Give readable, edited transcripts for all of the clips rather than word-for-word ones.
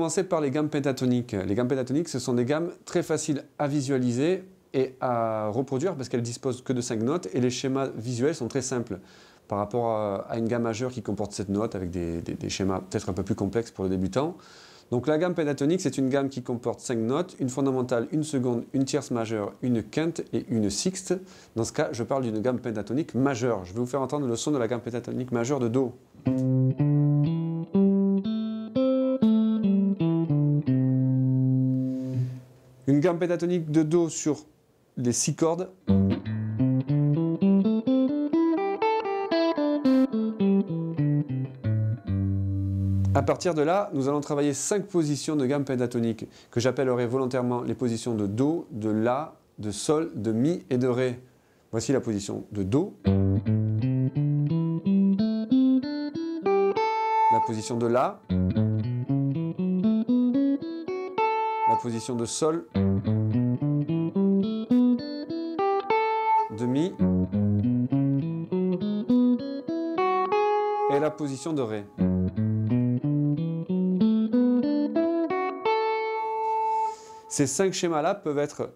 commencer par les gammes pentatoniques. Les gammes pentatoniques, ce sont des gammes très faciles à visualiser et à reproduire parce qu'elles disposent que de 5 notes et les schémas visuels sont très simples par rapport à une gamme majeure qui comporte 7 notes avec des schémas peut-être un peu plus complexes pour le débutant. Donc la gamme pentatonique, c'est une gamme qui comporte 5 notes, une fondamentale, une seconde, une tierce majeure, une quinte et une sixte. Dans ce cas, je parle d'une gamme pentatonique majeure. Je vais vous faire entendre le son de la gamme pentatonique majeure de Do. Une gamme pentatonique de Do sur les 6 cordes. À partir de là, nous allons travailler 5 positions de gamme pentatonique que j'appellerai volontairement les positions de Do, de La, de Sol, de Mi et de Ré. Voici la position de Do, la position de La, la position de Sol, de Mi et la position de Ré. Ces 5 schémas-là peuvent être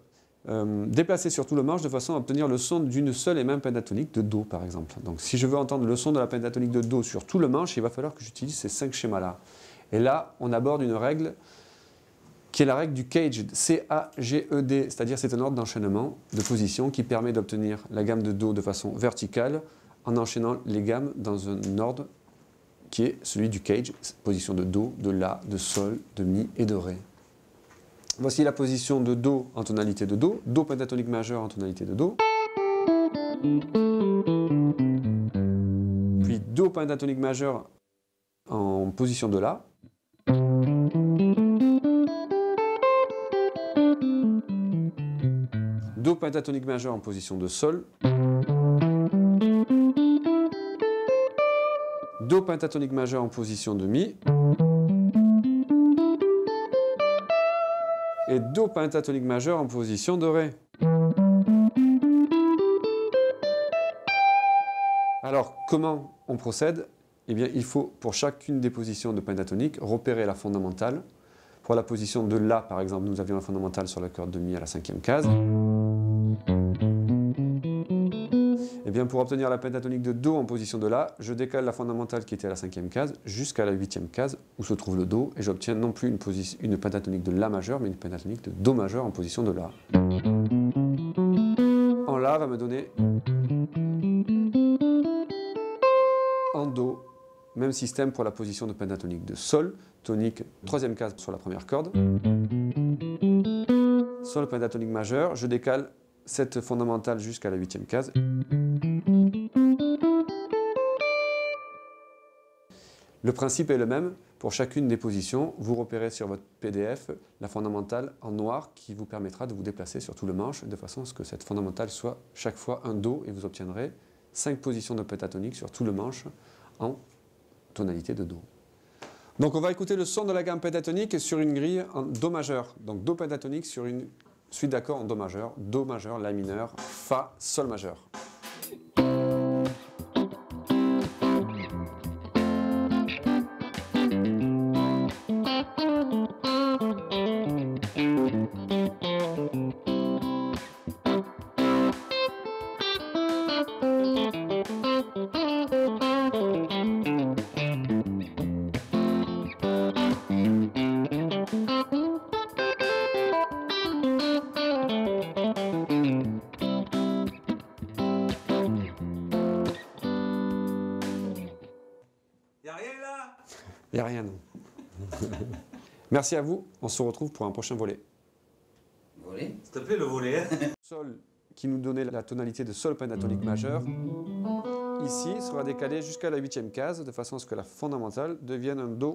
déplacés sur tout le manche de façon à obtenir le son d'une seule et même pentatonique de Do, par exemple. Donc si je veux entendre le son de la pentatonique de Do sur tout le manche, il va falloir que j'utilise ces 5 schémas-là. Et là, on aborde une règle qui est la règle du caged, C-A-G-E-D, c'est-à-dire c'est un ordre d'enchaînement de position qui permet d'obtenir la gamme de Do de façon verticale en enchaînant les gammes dans un ordre qui est celui du caged, position de Do, de La, de Sol, de Mi et de Ré. Voici la position de Do en tonalité de Do, Do pentatonique majeur en tonalité de Do, puis Do pentatonique majeur en position de La, Do pentatonique majeur en position de Sol, Do pentatonique majeur en position de Mi, et Do pentatonique majeur en position de Ré. Alors, comment on procède? Eh bien, il faut, pour chacune des positions de pentatonique, repérer la fondamentale. Pour la position de La, par exemple, nous avions la fondamentale sur la corde de Mi à la 5e case. Eh bien, pour obtenir la pentatonique de Do en position de La, je décale la fondamentale qui était à la 5e case jusqu'à la 8e case où se trouve le Do et j'obtiens non plus une pentatonique de La majeur mais une pentatonique de Do majeur en position de La. En La va me donner en Do, même système pour la position de pentatonique de Sol, tonique 3e case sur la première corde. Sol pentatonique majeur, je décale cette fondamentale jusqu'à la 8e case. Le principe est le même pour chacune des positions. Vous repérez sur votre PDF la fondamentale en noir qui vous permettra de vous déplacer sur tout le manche de façon à ce que cette fondamentale soit chaque fois un Do et vous obtiendrez 5 positions de pentatonique sur tout le manche en tonalité de Do. Donc on va écouter le son de la gamme pentatonique sur une grille en Do majeur. Donc Do pentatonique sur une suite d'accords en Do majeur, La mineur, Fa, Sol majeur. Il n'y a rien, non. Merci à vous, on se retrouve pour un prochain volet. Volet? S'il te plaît, le volet. Sol qui nous donnait la tonalité de Sol pentatonique majeur, ici sera décalé jusqu'à la 8e case de façon à ce que la fondamentale devienne un Do